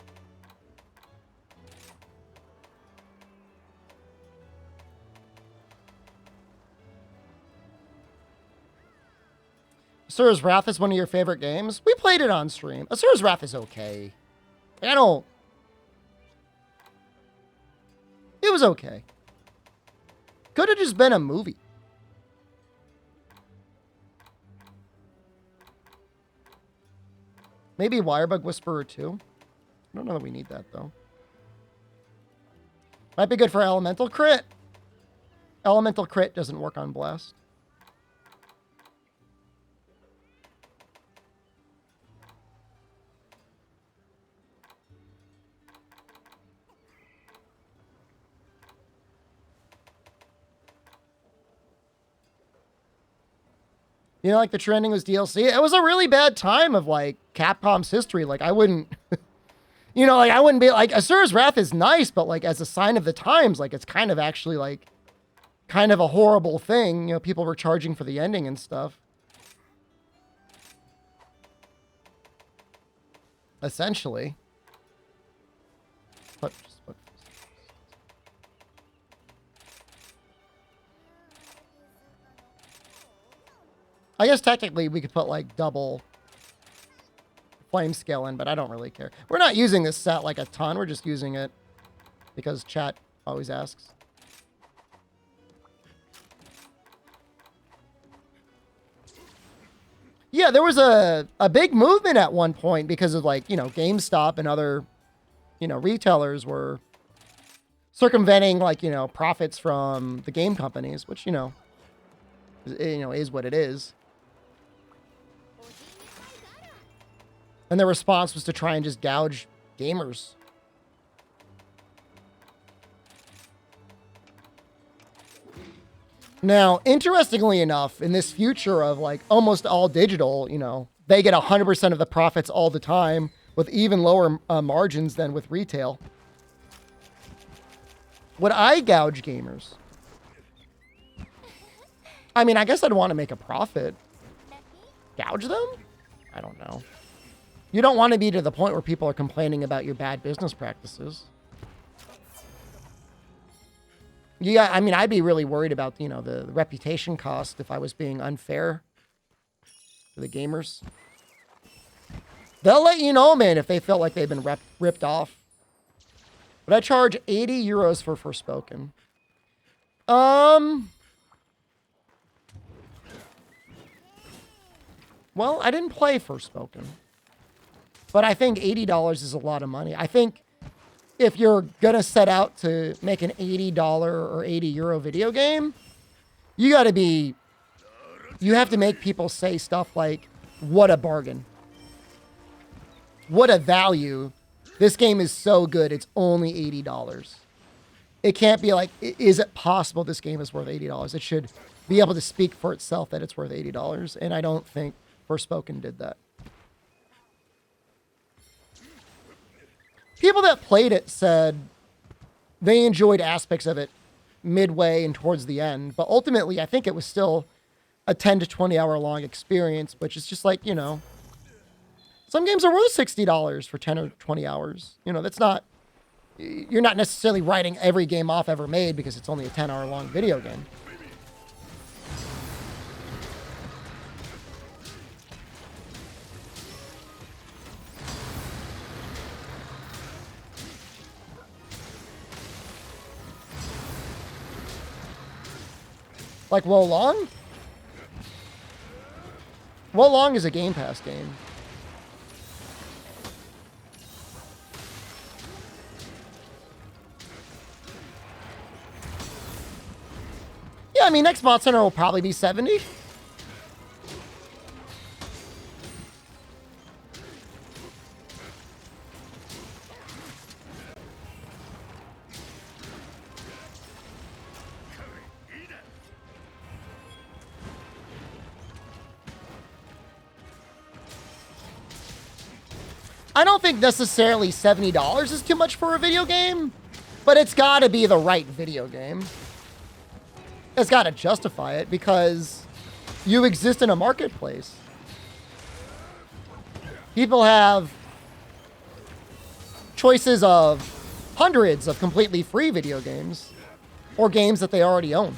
Asura's Wrath is one of your favorite games? We played it on stream. Asura's Wrath is okay. I don't... It was okay. Could have just been a movie. Maybe Wirebug Whisperer 2. I don't know that we need that, though. Might be good for Elemental Crit. Elemental Crit doesn't work on Blast. You know, like the trending was DLC. It was a really bad time of like Capcom's history. Like I wouldn't, You know, like I wouldn't be like Asura's Wrath is nice, but like as a sign of the times, like it's kind of actually like kind of a horrible thing. You know, people were charging for the ending and stuff. Essentially. But I guess technically we could put like double flame scale in, but I don't really care. We're not using this set like a ton. We're just using it because chat always asks. Yeah, there was a big movement at one point because of like, you know, GameStop and other, you know, retailers were circumventing like, you know, profits from the game companies, which, you know, is what it is. And their response was to try and just gouge gamers. Now, interestingly enough, in this future of like almost all digital, you know, they get 100% of the profits all the time with even lower margins than with retail. Would I gouge gamers? I mean, I guess I'd want to make a profit. Gouge them? I don't know. You don't want to be to the point where people are complaining about your bad business practices. Yeah, I mean, I'd be really worried about, you know, the reputation cost if I was being unfair to the gamers. They'll let you know, man, if they felt like they've been ripped off. But I charge 80 euros for Forspoken. Well, I didn't play Forspoken. But I think $80 is a lot of money. I think if you're going to set out to make an $80 or 80 euro video game, you have to make people say stuff like, what a bargain. What a value. This game is so good, it's only $80. It can't be like, is it possible this game is worth $80? It should be able to speak for itself that it's worth $80. And I don't think Forspoken did that. People that played it said they enjoyed aspects of it midway and towards the end, but ultimately I think it was still a 10 to 20 hour long experience, which is just like, you know, some games are worth $60 for 10 or 20 hours. You know, that's not, you're not necessarily writing every game off ever made because it's only a 10-hour long video game. Like Wo Long? Wo Long is a Game Pass game. Yeah, I mean, next Monster Hunter will probably be 70. I don't think necessarily $70 is too much for a video game, but it's got to be the right video game. It's got to justify it because you exist in a marketplace. People have choices of hundreds of completely free video games or games that they already own.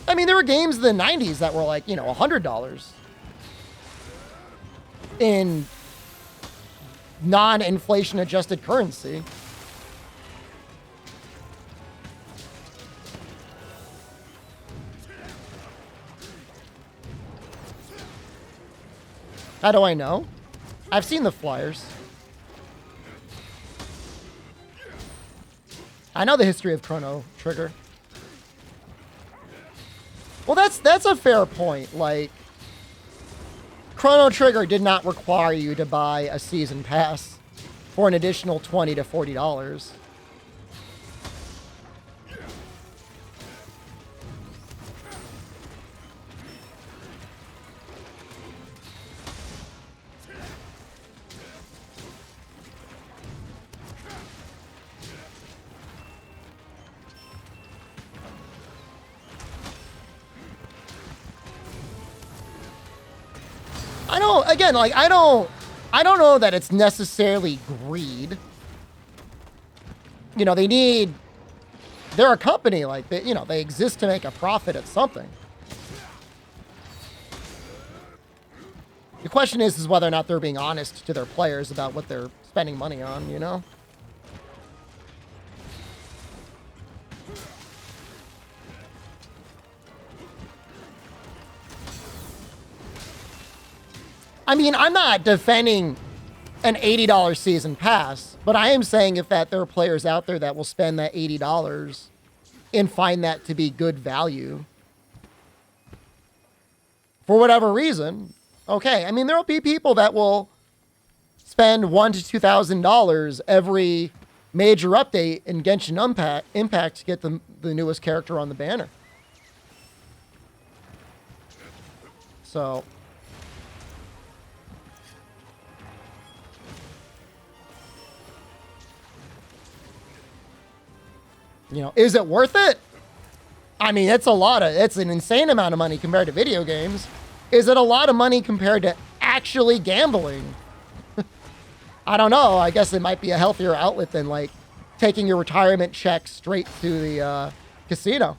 I mean, there were games in the 90s that were like, you know, $100 in non-inflation adjusted currency. How do I know? I've seen the flyers. I know the history of Chrono Trigger. Well, that's a fair point. Like, Chrono Trigger did not require you to buy a season pass for an additional $20 to $40. again, like I don't know that it's necessarily greed. You know, they're a company, like they, you know, they exist to make a profit at something. The question is whether or not they're being honest to their players about what they're spending money on, you know? I mean, I'm not defending an $80 season pass, but I am saying if that there are players out there that will spend that $80 and find that to be good value for whatever reason, okay. I mean, there'll be people that will spend $1,000 to $2,000 every major update in Genshin Impact to get the newest character on the banner. So, you know, is it worth it? I mean, it's an insane amount of money compared to video games. Is it a lot of money compared to actually gambling? I don't know. I guess it might be a healthier outlet than like taking your retirement check straight to the casino.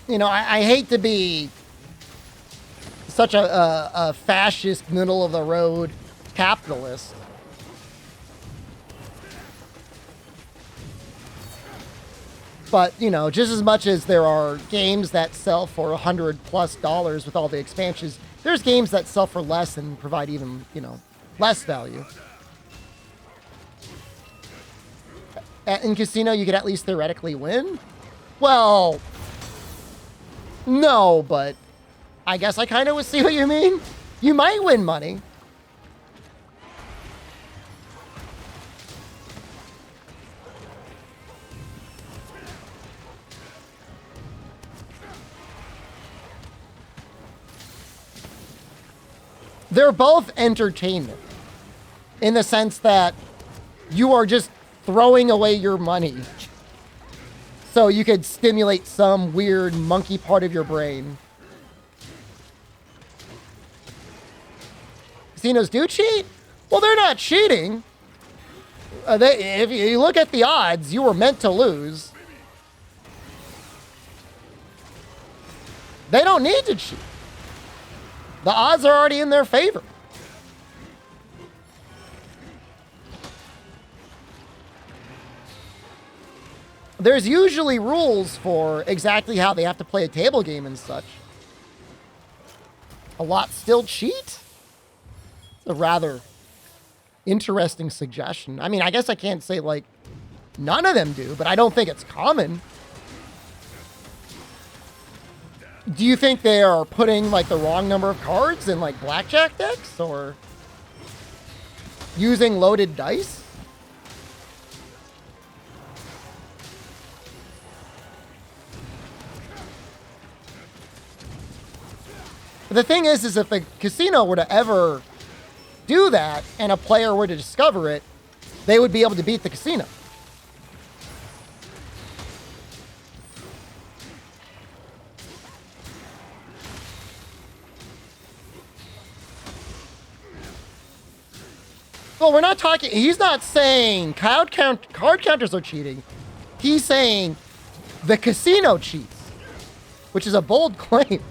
You know, I hate to be such a fascist, middle-of-the-road capitalist. But, you know, just as much as there are games that sell for $100+ with all the expansions, there's games that sell for less and provide even, you know, less value. In Casino, you could at least theoretically win? Well, no, but I guess I kind of would see what you mean. You might win money. They're both entertainment in the sense that you are just throwing away your money so you could stimulate some weird monkey part of your brain. Casinos do cheat? Well, they're not cheating. If you look at the odds, you were meant to lose. They don't need to cheat. The odds are already in their favor. There's usually rules for exactly how they have to play a table game and such. A lot still cheat? It's a rather interesting suggestion. I mean, I guess I can't say, like, none of them do, but I don't think it's common. Do you think they are putting, like, the wrong number of cards in, like, blackjack decks? Or using loaded dice? But the thing is if the casino were to ever do that and a player were to discover it, they would be able to beat the casino. Well, we're not talking, he's not saying card counters are cheating. He's saying the casino cheats, which is a bold claim.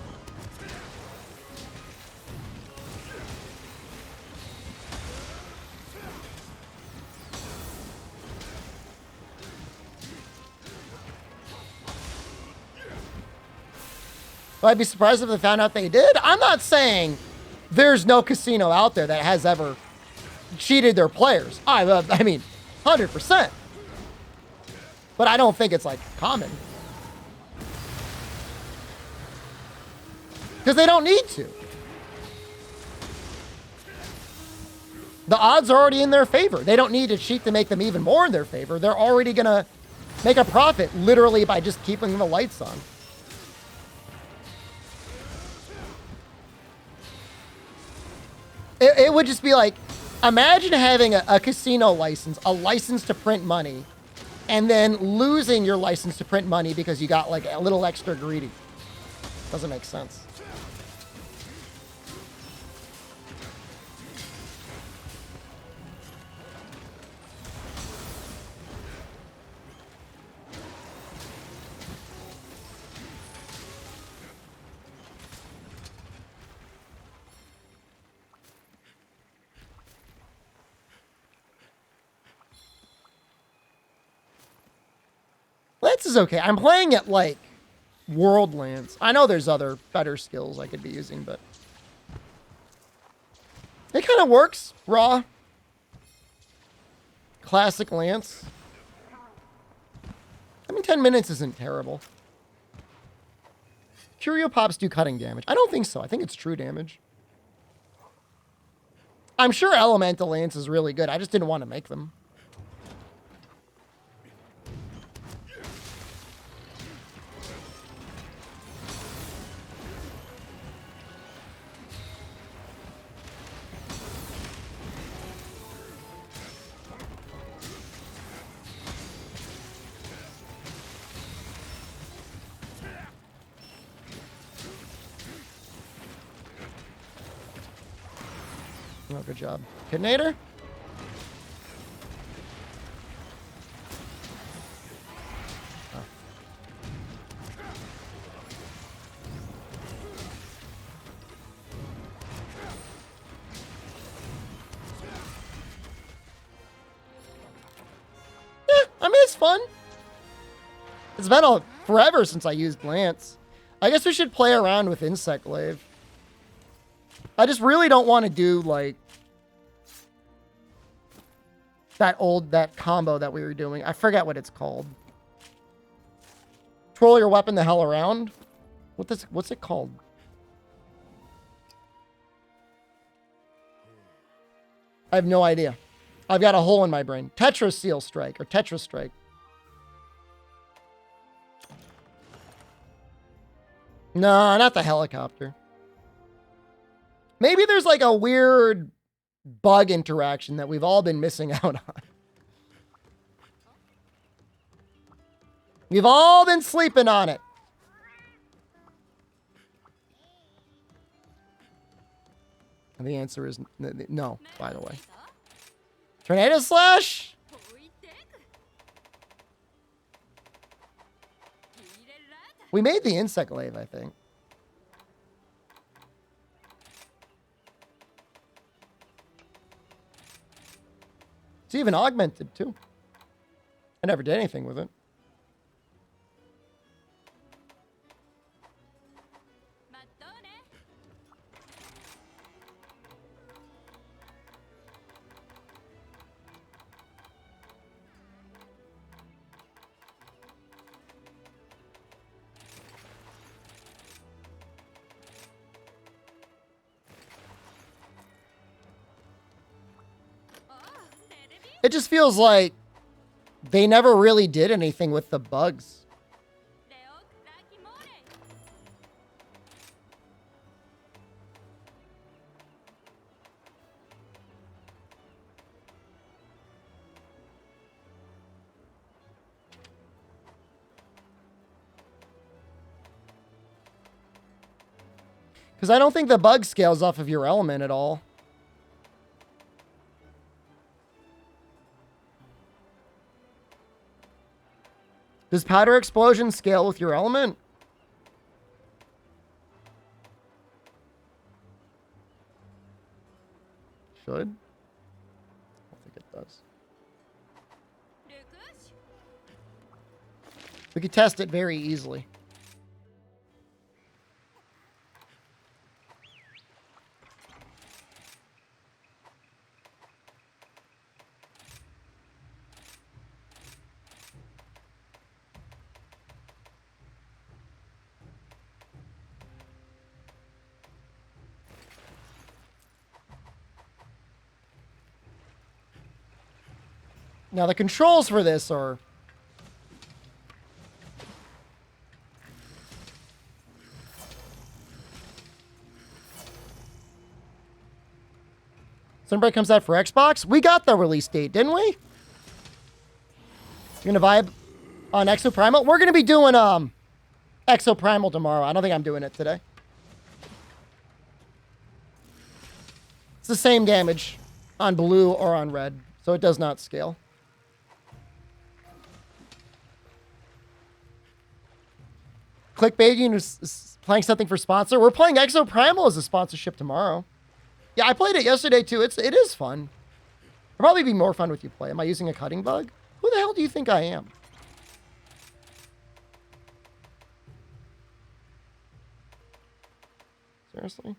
I'd be surprised if they found out they did. I'm not saying there's no casino out there that has ever cheated their players. I mean, 100%. But I don't think it's like common. Because they don't need to. The odds are already in their favor. They don't need to cheat to make them even more in their favor. They're already going to make a profit literally by just keeping the lights on. It would just be like, imagine having a casino license, a license to print money, and then losing your license to print money because you got like a little extra greedy. Doesn't make sense. Lance is okay. I'm playing it like World Lance. I know there's other better skills I could be using, but it kind of works. Raw. Classic Lance. I mean, 10 minutes isn't terrible. Curio Pops do cutting damage. I don't think so. I think it's true damage. I'm sure Elemental Lance is really good. I just didn't want to make them. Oh, good job. Kidnator? Oh. Yeah, I mean, it's fun. It's been forever since I used Lance. I guess we should play around with Insect Glaive. I just really don't want to do, like, that combo that we were doing. I forget what it's called. Twirl your weapon the hell around? What's it called? I have no idea. I've got a hole in my brain. Tetra Seal Strike, or Tetra Strike. No, not the helicopter. Maybe there's like a weird bug interaction that we've all been missing out on. We've all been sleeping on it. And the answer is no, by the way. Tornado Slash? We made the Insect Glaive, I think. It's even augmented, too. I never did anything with it. It just feels like they never really did anything with the bugs. Because I don't think the bug scales off of your element at all. Does Powder Explosion scale with your element? Should. I don't think it does. We could test it very easily. Now the controls for this are... Sunbreak comes out for Xbox. We got the release date, didn't we? You're gonna vibe on Exoprimal? We're gonna be doing Exoprimal tomorrow. I don't think I'm doing it today. It's the same damage on blue or on red, so it does not scale. Clickbait, you playing something for sponsor? We're playing Exoprimal as a sponsorship tomorrow. Yeah, I played it yesterday too. It is fun. It'll probably be more fun with you play. Am I using a cutting bug? Who the hell do you think I am? Seriously?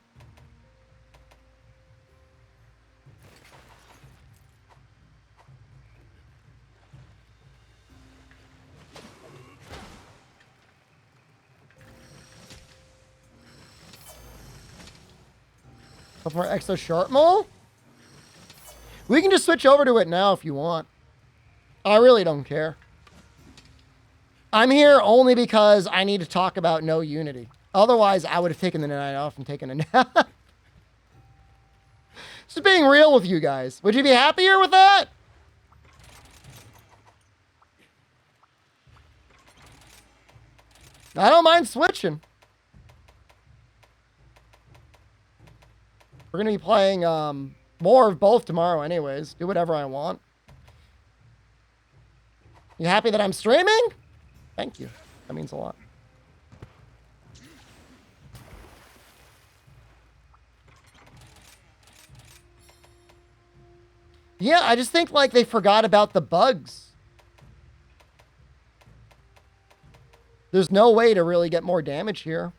For Exo Sharp Mole? We can just switch over to it now if you want. I really don't care. I'm here only because I need to talk about no Unity. Otherwise, I would have taken the night off and taken a nap. Just being real with you guys. Would you be happier with that? I don't mind switching. We're going to be playing more of both tomorrow anyways. Do whatever I want. You happy that I'm streaming? Thank you. That means a lot. Yeah, I just think like they forgot about the bugs. There's no way to really get more damage here.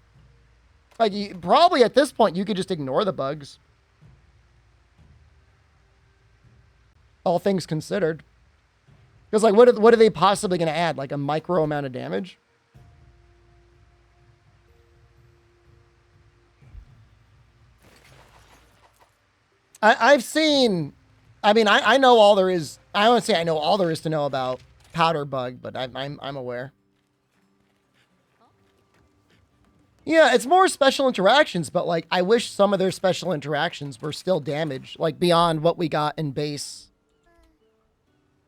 Like, probably at this point, you could just ignore the bugs. All things considered. Because, like, what are they possibly going to add? Like, a micro amount of damage? I've seen... I mean, I know all there is... I don't say I know all there is to know about powder bug, but I'm aware. Yeah, it's more special interactions, but, like, I wish some of their special interactions were still damaged, like, beyond what we got in base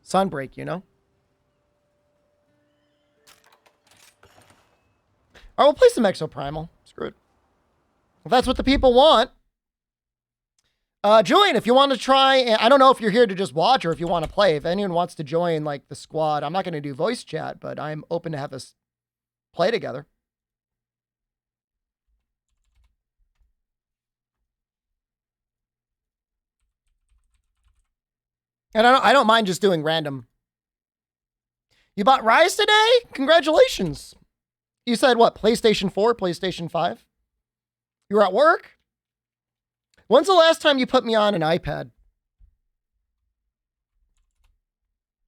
Sunbreak, you know? All right, we'll play some Exoprimal. Screw it. If that's what the people want. Julian, if you want to try, I don't know if you're here to just watch or if you want to play. If anyone wants to join, like, the squad, I'm not going to do voice chat, but I'm open to have us play together. And I don't mind just doing random. You bought Rise today? Congratulations. You said what? PlayStation 4, PlayStation 5? You were at work? When's the last time you put me on an iPad?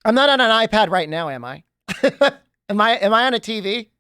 I'm not on an iPad right now, am I? Am I on a TV?